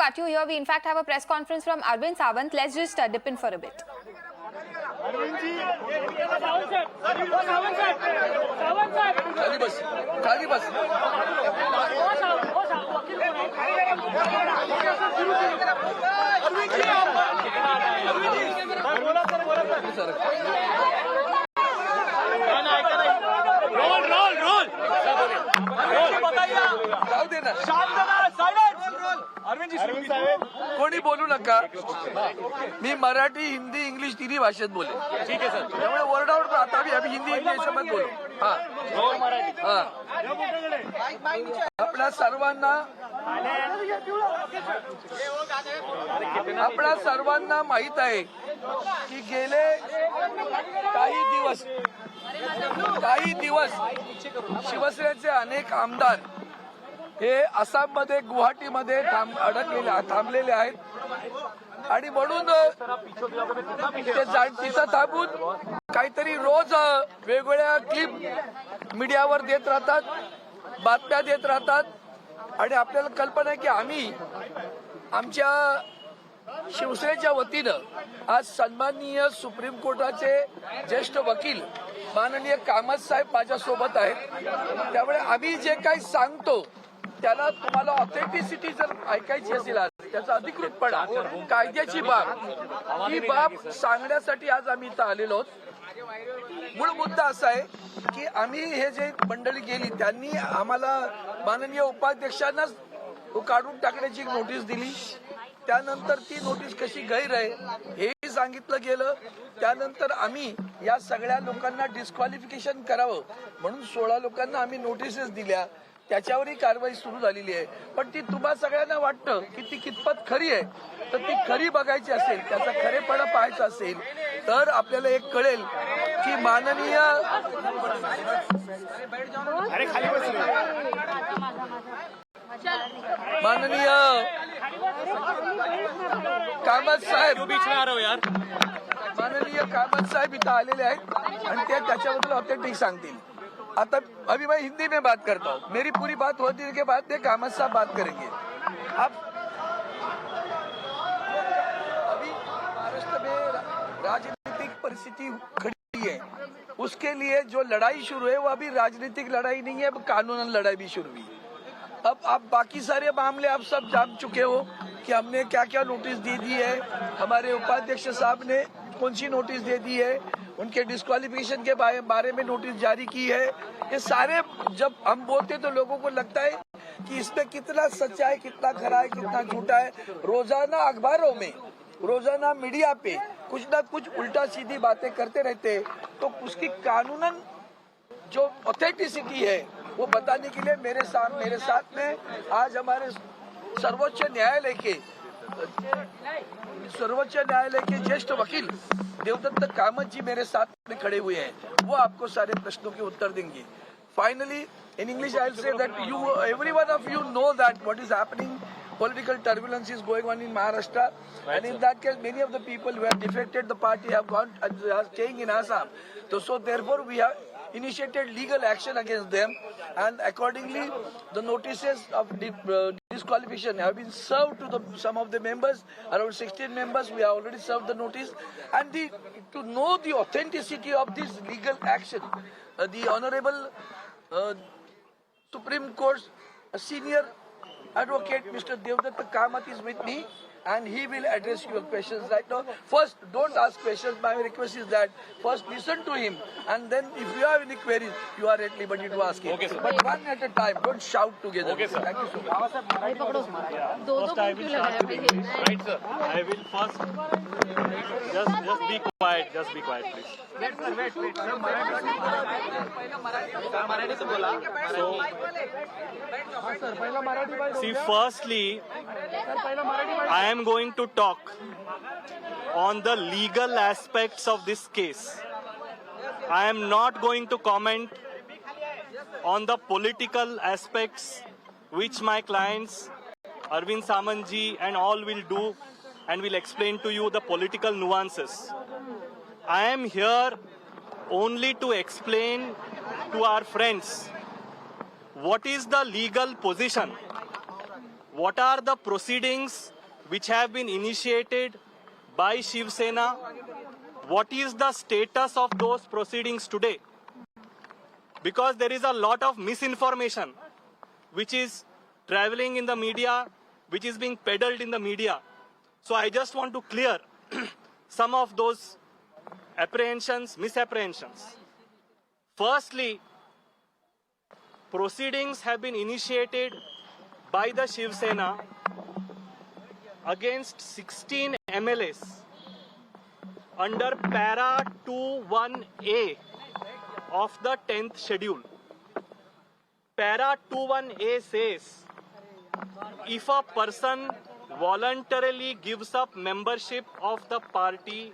cut you here. We in fact have a press conference from Arvind Sawant. Let's just dip in for a bit. खाली बस जाऊ दे ना कोणी बोलू नका. मी मराठी हिंदी इंग्लिश तिन्ही भाषेत बोले. ठीक आहे सर. त्यामुळे ओरडाओरड आता आम्ही हिंदी इंग्लिश सोबत बोलू. आपल्या सर्वांना माहित आहे की गेले काही दिवस शिवसेनेचे अनेक आमदार हे आसाममध्ये गुवाहाटीमध्ये थांबलेले आहेत आणि म्हणून तिथं थांबून काहीतरी रोज वेगवेगळ्या क्लिप मीडियावर देत राहतात, बातम्या देत राहतात आणि आपल्याला कल्पना आहे की आम्ही आमच्या शिवसेनेच्या वतीनं आज सन्माननीय सुप्रीम कोर्टाचे ज्येष्ठ वकील माननीय कामत साहेब माझ्यासोबत आहेत. त्यामुळे आम्ही जे काही सांगतो त्याला तुम्हाला ऑथेंटिसिटी जर ऐकायची असेल त्याचा अधिकृतपणा कायद्याची बाब ही बाब सांगण्यासाठी आज आम्ही इथं आलेलो आहोत. मूळ मुद्दा असा आहे की आम्ही हे जे मंडळी गेली त्यांनी आम्हाला माननीय उपाध्यक्षांनाच काढून टाकण्याची नोटीस दिली. त्यानंतर ती नोटीस कशी गैर आहे हेही सांगितलं गेलं. त्यानंतर आम्ही या सगळ्या लोकांना डिस्क्वालिफिकेशन करावं म्हणून 16 लोकांना आम्ही नोटीसेस दिल्या. त्याच्यावरही कारवाई सुरू झालेली आहे. पण ती तुम्हा सगळ्यांना वाटतं की ती कितपत खरी आहे, तर ती खरी बघायची असेल, त्याचा खरेपणा पाहायचा असेल तर आपल्याला एक कळेल की माननीय कामत साहेब इथं आलेले आहेत आणि ते त्याच्याबद्दल ऑथेंटिक सांगतील. आता अभी मैं हिंदी में बात करता हूँ. मेरी पूरी बात होने के बाद में कामत साहब बात करेंगे. अब अभी महाराष्ट्र में राजनीतिक परिस्थिति खड़ी है. उसके लिए जो लड़ाई शुरू है वो अभी राजनीतिक लड़ाई नहीं है, अब कानूनन लड़ाई भी शुरू हुई. अब आप बाकी सारे मामले आप सब जान चुके हो कि हमने क्या क्या नोटिस दे दी है, हमारे उपाध्यक्ष साहब ने कौन सी नोटिस दे दी है, उनके डिस्क्वालिफिकेशन के बारे में नोटिस जारी की है. ये सारे जब हम बोलते तो लोगों को लगता है कि इसमें कितना सच्चा है, कितना खरा है, कितना झूठा है. रोजाना अखबारों में, रोजाना मीडिया पे कुछ ना कुछ उल्टा सीधी बातें करते रहते हैं. तो उसकी कानूनन जो ऑथेंटिसिटी है वो बताने के लिए मेरे साथ में आज हमारे सर्वोच्च न्यायालय के ज्येष्ठ वकील देवदत्त कामत जी मेरे साथ में खड़े हुए हैं. वो आपको सारे प्रश्नों के उत्तर देंगे. Finally, in English, I'll say that every one of you know that what is happening. Political turbulence is going on in Maharashtra, and in that case, many of the people who have defected the party have gone and are staying in Assam. So therefore, we have initiated legal action against them, and accordingly, the notices of disqualification have been served to some of the members. Around 16 members, we have already served the notice, and to know the authenticity of this legal action, the Honorable Supreme Court's senior advocate Mr. Devdutt Kamath is with me and he will address your questions right now. First, don't ask questions. My request is that first listen to him and then if you have any queries, you are at liberty to ask him. Okay, sir. But one at a time. Don't shout together. Okay, sir. Thank you so much. First, I will right, sir. I will first just be quiet. Just be quiet, please. Wait. So, see, firstly, I am going to talk on the legal aspects of this case. I am not going to comment on the political aspects which my clients Arvind Sawant ji and all will do and will explain to you the political nuances. I am here only to explain to our friends what is the legal position what are the proceedings which have been initiated by Shiv Sena? What is the status of those proceedings today? Because there is a lot of misinformation which is traveling in the media, which is being peddled in the media. So I just want to clear some of those misapprehensions. Firstly, proceedings have been initiated by the Shiv Sena against 16 MLAs under para 21A of the 10th schedule. Para 21A says, if a person voluntarily gives up membership of the party,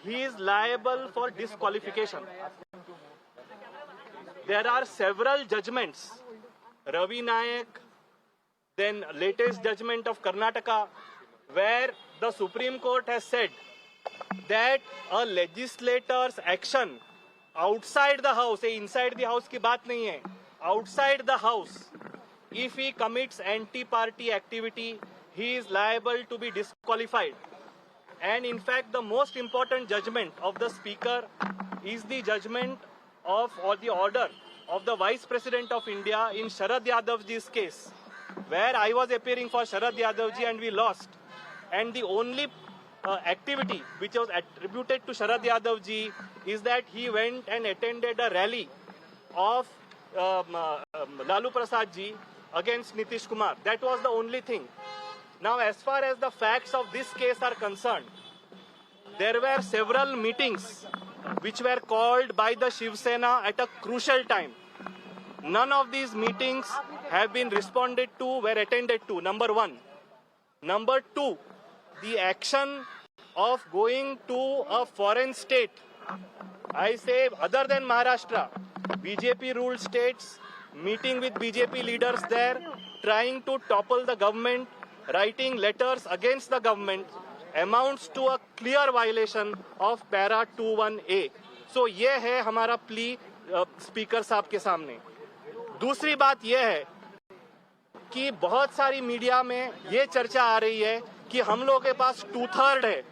he is liable for disqualification. There are several judgments, Ravi Nayak, then latest judgment of Karnataka, where the Supreme Court has said that a legislator's action outside the house, inside the house की बात नहीं है, outside the house, if he commits anti-party activity, he is liable to be disqualified. And in fact, the most important judgment of the Speaker is the judgment of, or the order of the Vice President of India in Sharad Yadavji's case, where I was appearing for Sharad Yadavji and we lost. And the only activity which was attributed to Sharad Yadavji is that he went and attended a rally of Lalu Prasad ji against Nitish Kumar. That was the only thing. Now, as far as the facts of this case are concerned, there were several meetings which were called by the Shiv Sena at a crucial time. None of these meetings have been responded to, were attended to, number one. Number two, the action of going to a foreign state, I say other than Maharashtra, BJP ruled states, meeting with BJP leaders there, trying to topple the government, writing letters against the government, amounts to a clear violation of para 21A. So ये है हमारा plea speaker साहब के सामने. दूसरी बात ये है कि बहुत सारी मीडिया में ये चर्चा आ रही है कि हम लोगों के पास 2/3 है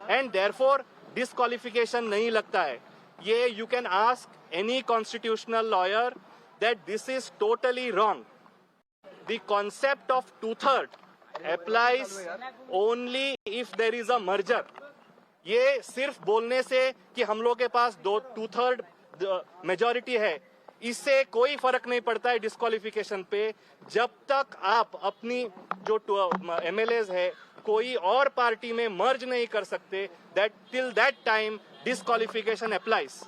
एंड देयरफॉर डिस्क्वालिफिकेशन नहीं लगता है. ये you can ask any constitutional lawyer that this is totally wrong. The concept of 2/3 applies only if there is a merger. ये सिर्फ बोलने से कि हम लोग के पास 2/3 मेजॉरिटी है, इससे कोई फर्क नहीं पड़ता है डिस्क्वालिफिकेशन पे. जब तक आप अपनी जो MLAs है कोई और पार्टी में मर्ज नहीं कर सकते, that till that time disqualification applies.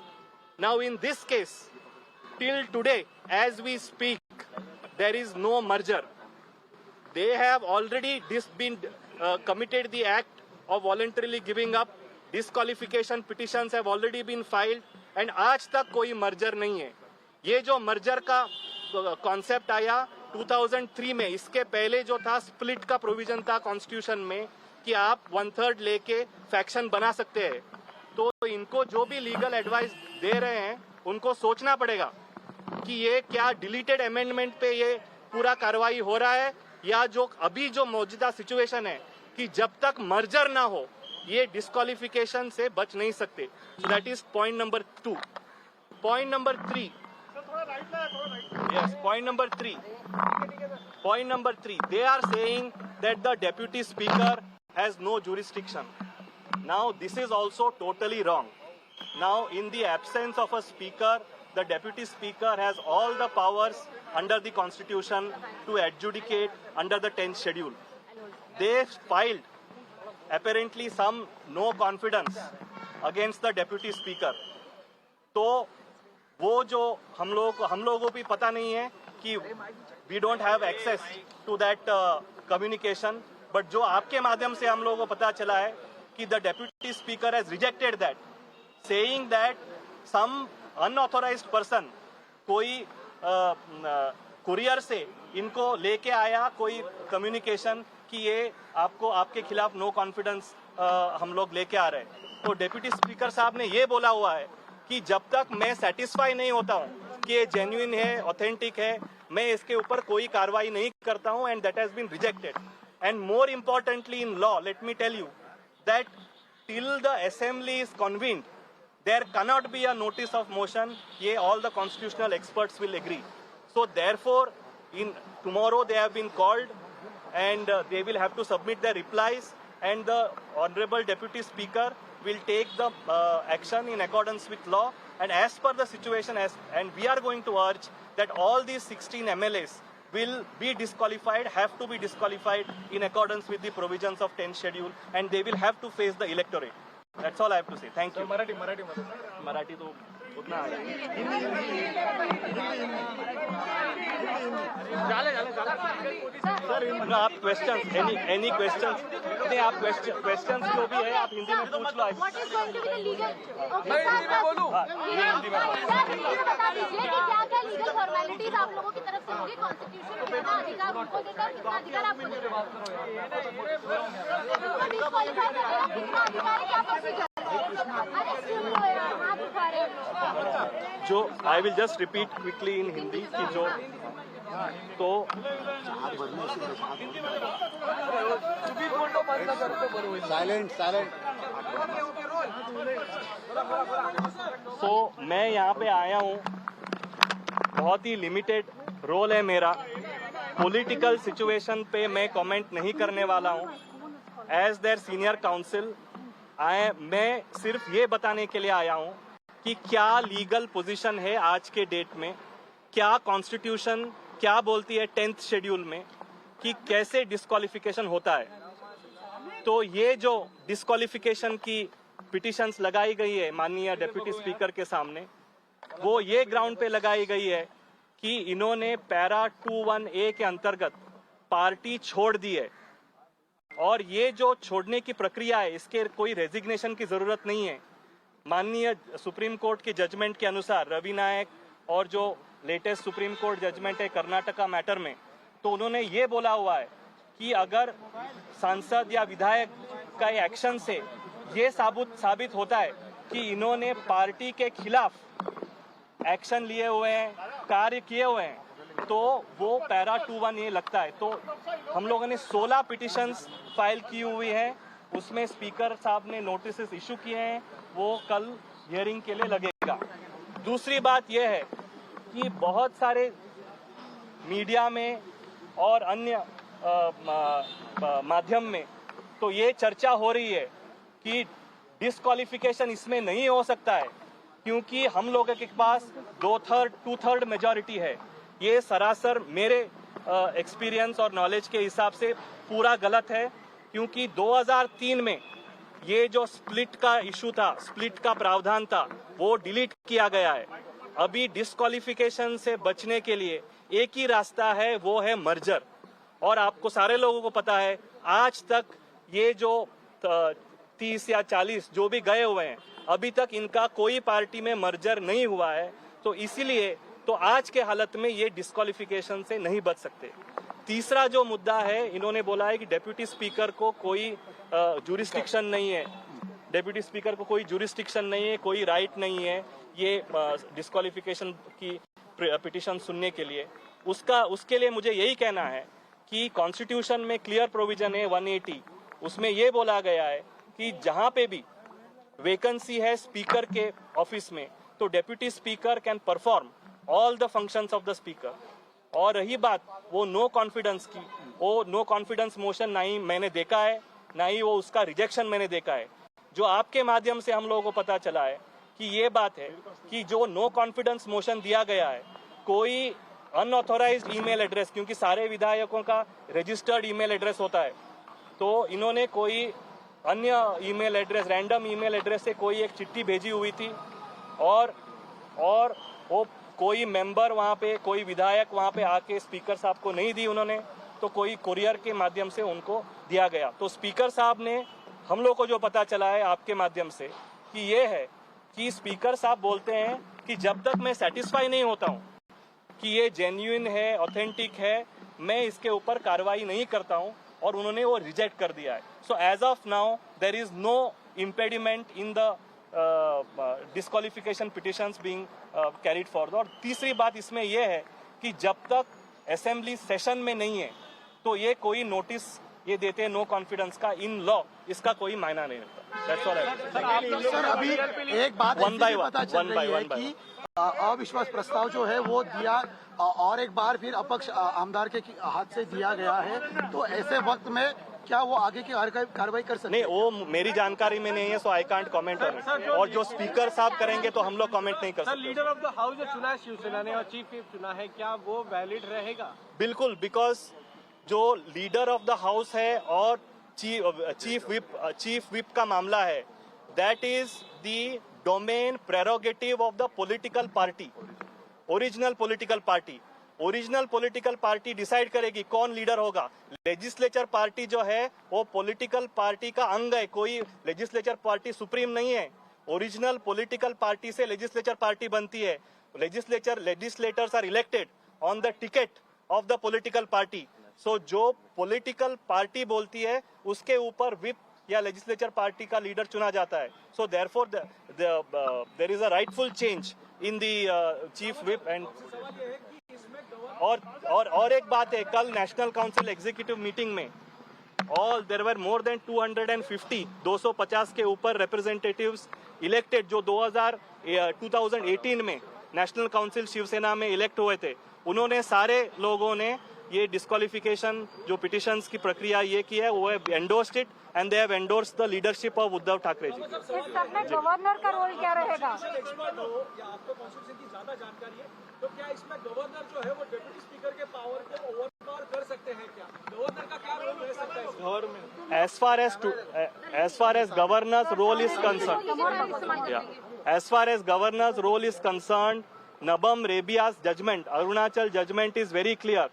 Now in this case, till today as we speak, there is no merger. They have already committed the act of voluntarily giving up. Disqualification petitions have already been filed and आज तक कोई merger नहीं है. ये जो merger का concept आया 2003 में, इसके पहले जो था split का provision था constitution में कि आप 1/3 लेके faction बना सकते हैं. तो इनको जो भी legal advice दे रहे हैं उनको सोचना पड़ेगा कि ये क्या डिलीटेड अमेंडमेंट पे ये पूरा कार्रवाई हो रहा है या जो अभी जो मौजूदा सिचुएशन है कि जब तक मर्जर ना हो ये डिस्क्वालिफिकेशन से बच नहीं सकते. So that is point number 2. Point number 3, yes, point number 3, they are saying that the deputy speaker has no jurisdiction. Now this is also totally wrong. Now in the absence of a speaker, the deputy speaker has all the powers under the constitution to adjudicate under the 10th schedule. They filed apparently some no confidence against the deputy speaker. तो वो जो हम लोगों को भी पता नहीं है कि we don't have access to that communication, but जो आपके माध्यम से हम लोगों को पता चला है कि the deputy speaker has rejected that, saying that some unauthorised person कोई कुरियर से इनको लेके आया कोई कम्युनिकेशन कि ये आपके खिलाफ नो कॉन्फिडेंस हम लोग लेके आ रहे हैं. तो डेप्यूटी स्पीकर साहब ने ये बोला हुआ है कि जब तक मैं सेटिस्फाई नहीं होता हूँ कि ये जेन्युइन है, ऑथेंटिक है, मैं इसके ऊपर कोई कार्रवाई नहीं करता हूं, and that has been rejected. And more importantly in law, let me tell you that till the assembly is convened, there cannot be a notice of motion. Ye all the constitutional experts will agree. So therefore, in tomorrow they have been called, and they will have to submit their replies, and the honorable deputy speaker will take the action in accordance with law, and as per the situation, and we are going to urge that all these 16 MLAs will be disqualified, have to be disqualified in accordance with the provisions of 10th schedule, and they will have to face the electorate. That's all I have to say. Thank you. Marathi तो उतना sir, आप question any question नहीं, आप question जो भी है आप हिंदी में पूछ लो. What is going to be the legal? Okay, मैं हिंदी में बोलूं? हिंदी में क्या बता दीजिए कि क्या-क्या लीगल फॉर्मेलिटीज आप लोगों की तरफ से होगी, कॉन्स्टिट्यूशन में कितना अधिकार उनको देता है, कितना अधिकार आपको देता है, डिस्क्वालीफाई करने का कितना अधिकार है, क्या प्रोसीजर है? अरे सुन लो यार, हाथ उठा रहे हैं. जो I will just repeat quickly in Hindi कि जो तो मैं यहाँ पे आया हूँ, बहुत ही लिमिटेड रोल है मेरा. पॉलिटिकल सिचुएशन पे मैं कमेंट नहीं करने वाला हूँ. एज देयर सीनियर काउंसिल मैं सिर्फ ये बताने के लिए आया हूँ कि क्या लीगल पोजीशन है आज के डेट में, क्या कॉन्स्टिट्यूशन क्या बोलती है 10th शेड्यूल में कि कैसे डिस्क्वालिफिकेशन होता है. तो ये जो डिस्क्वालिफिकेशन की पिटिशंस लगाई गई है माननीय डिप्टी स्पीकर के सामने, वो ये ग्राउंड पे लगाई गई है कि इन्होंने पैरा 21A के अंतर्गत पार्टी छोड़ दी है, और ये जो छोड़ने की प्रक्रिया है इसके कोई रेजिग्नेशन की जरूरत नहीं है. माननीय सुप्रीम कोर्ट के जजमेंट के अनुसार रवि नायक और जो लेटेस्ट सुप्रीम कोर्ट जजमेंट है कर्नाटका मैटर में, तो उन्होंने ये बोला हुआ है कि अगर सांसद या विधायक का एक्शन से ये साबित होता है कि इन्होंने पार्टी के खिलाफ एक्शन लिए हुए हैं, कार्य किए हुए हैं, तो वो पैरा 21A लगता है. तो हम लोगों ने 16 पिटिशंस फाइल की हुई है, उसमें स्पीकर साहब ने नोटिस इशू किए हैं, वो कल हियरिंग के लिए लगेगा. दूसरी बात यह है कि बहुत सारे मीडिया में और अन्य माध्यम में तो ये चर्चा हो रही है कि डिस्क्वालिफिकेशन इसमें नहीं हो सकता है क्योंकि हम लोगों के पास 2/3 मेजॉरिटी है. ये सरासर मेरे एक्सपीरियंस और नॉलेज के हिसाब से पूरा गलत है, क्योंकि 2003 में ये जो स्प्लिट का इशू था, स्प्लिट का प्रावधान था, वो डिलीट किया गया है. अभी डिस्क्वालिफिकेशन से बचने के लिए एक ही रास्ता है, वो है मर्जर. और आपको सारे लोगों को पता है आज तक ये जो 30 या 40 जो भी गए हुए हैं, अभी तक इनका कोई पार्टी में मर्जर नहीं हुआ है. तो इसीलिए तो आज के हालत में ये डिस्क्वालिफिकेशन से नहीं बच सकते. तीसरा जो मुद्दा है, इन्होंने बोला है कि डेप्यूटी स्पीकर को कोई जुरिस्डिक्शन नहीं है, डेप्यूटी स्पीकर को कोई जुरिस्डिक्शन नहीं है, कोई राइट नहीं है ये डिस्क्वालिफिकेशन की पिटिशन सुनने के लिए. उसके लिए मुझे यही कहना है कि कॉन्स्टिट्यूशन में क्लियर प्रोविजन है 180, उसमें ये बोला गया है कि जहां पे भी वैकेंसी है स्पीकर के ऑफिस में, तो deputy speaker can perform all the functions of the speaker. और रही बात वो नो कॉन्फिडेंस की, वो नो कॉन्फिडेंस मोशन ना ही मैंने देखा है, ना ही वो उसका रिजेक्शन मैंने देखा है. जो आपके माध्यम से हम लोगों को पता चला है कि ये बात है कि जो नो कॉन्फिडेंस मोशन दिया गया है, कोई अनऑथोराइज्ड ईमेल एड्रेस, क्योंकि सारे विधायकों का रजिस्टर्ड ईमेल एड्रेस होता है, तो इन्होंने कोई अन्य email address, random email address से कोई एक चिट्ठी भेजी हुई थी, और वो कोई मेंबर वहाँ पे, कोई विधायक वहाँ पे आके स्पीकर साहब को नहीं दी उन्होंने, तो कोई कुरियर के माध्यम से उनको दिया गया. तो स्पीकर साहब ने, हम लोग को जो पता चला है आपके माध्यम से, कि ये है कि स्पीकर साहब बोलते हैं कि जब तक मैं सेटिस्फाई नहीं होता हूँ कि ये जेन्युइन है, ऑथेंटिक है, मैं इसके ऊपर कार्रवाई नहीं करता हूँ, और उन्होंने वो रिजेक्ट कर दिया है. So as of now there is no impediment in the disqualification petitions being carried forward. और तीसरी बात इसमें यह है कि जब तक असेंबली सेशन में नहीं है तो ये कोई नोटिस ये देते हैं नो कॉन्फिडेंस का इन लॉ, इसका कोई मायना नहीं रहता। That's all I have to say. Sir अभी एक बात One by ऐसी भी one, पता चल one by रही है one by कि अविश्वास प्रस्ताव जो है वो दिया और एक बार फिर अपक्ष आमदार के हाथ से दिया गया है, तो ऐसे वक्त में क्या वो आगे की कार्रवाई कर सकते नहीं, हैं? वो मेरी जानकारी में नहीं है, so I can't comment on it. और जो स्पीकर साहब करेंगे तो हम लोग कमेंट नहीं कर सर, सकते। लीडर ऑफ द हाउस जो चुना है शिवसेना ने और चीफ व्हिप चुना है, क्या वो वैलिड रहेगा? बिल्कुल, बिकॉज जो लीडर ऑफ द हाउस है और चीफ व्हिप का मामला है, that is the domain prerogative of the political party, original political party. Original political party decide करेगी कौन लीडर होगा। लेजिस्लेचर पार्टी जो है वो पॉलिटिकल पार्टी का अंग है, कोई लेजिस्लेचर पार्टी सुप्रीम नहीं है। ओरिजिनल पॉलिटिकल पार्टी से लेजिस्लेचर पार्टी बनती है। Legislators are elected on the ticket of the political party. So जो पॉलिटिकल पार्टी बोलती है उसके ऊपर व्हिप या लेजिस्लेचर पार्टी का लीडर चुना जाता है। So therefore there is a rightful change in the chief whip. And और एक बात है, कल नेशनल काउंसिल एग्जीक्यूटिव मीटिंग में देयर वर मोर देन 250 के ऊपर रिप्रेजेंटेटिव्स इलेक्टेड जो 2018 में नेशनल काउंसिल शिवसेना में इलेक्ट हुए थे। उन्होंने सारे लोगों ने ये डिस्क्वालिफिकेशन जो पिटिशंस की प्रक्रिया ये की है वो endorsed it and they have endorsed the leadership of Uddhav Thackeray ji. इस सब में गवर्नर का रोल क्या रहेगा? आपको कॉन्स्टिट्यूशन की ज्यादा जानकारी है, तो क्या इसमें गवर्नर जो है वो डिप्टी स्पीकर के पावर को ओवरपावर कर सकते हैं? क्या गवर्नर का क्या रोल रह सकता है इसमें? As far as governor's role is concerned, as far as governor's role is concerned, Nabam Rebiya's judgment, Arunachal judgment is very clear.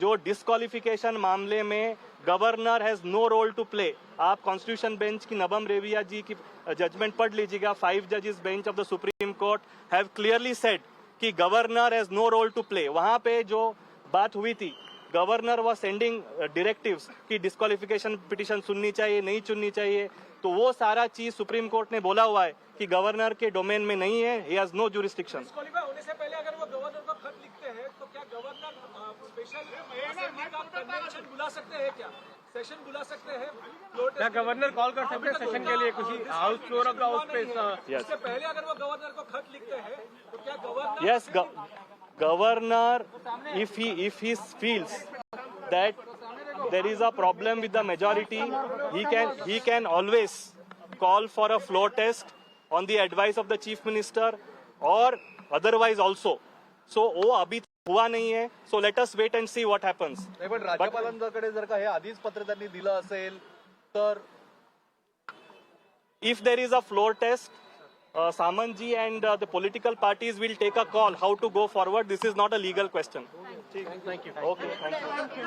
जो डिस्क्वालिफिकेशन मामले में governor has no role to play. आप कॉन्स्टिट्यूशन बेंच की नबम रेबिया जी की judgement पढ़ लीजिएगा। 5 जजेस bench of the supreme court have clearly said कि governor has no role to play. वहां पे जो बात हुई थी, गवर्नर वाज सेंडिंग डिरेक्टिव्स कि डिस्क्वालिफिकेशन पिटीशन सुननी चाहिए, नहीं सुननी चाहिए, तो वो सारा चीज सुप्रीम कोर्ट ने बोला हुआ है कि गवर्नर के डोमेन में नहीं है, he has no jurisdiction. Disqualify होने से पहले अगर वो गवर्नर को खत लिखते हैं तो क्या गवर्नर स्पेशल असेंबली का कन्वेंशन बुला सकते हैं? क्या सेशन बुला सकते हैं? क्या गवर्नर कॉल कर सकते हैं सेशन के लिए किसी house floor of the house पे? इससे पहले अगर वो गवर्नर को खत लिखते हैं तो क्या governor? Yes, governor, if he feels that there is a problem with the majority, he can always call for a floor test on the advice of the chief minister or otherwise also. So वो अभी हुआ नहीं है. So let us wait and see what happens. नाही पण राज्यपालांकडे जर का हे आधीच पत्र त्यांनी दिलं असेल तर If there is a floor test, Samanji and the political parties will take a call how to go forward. This is not a legal question. Thank you. Okay, thank you.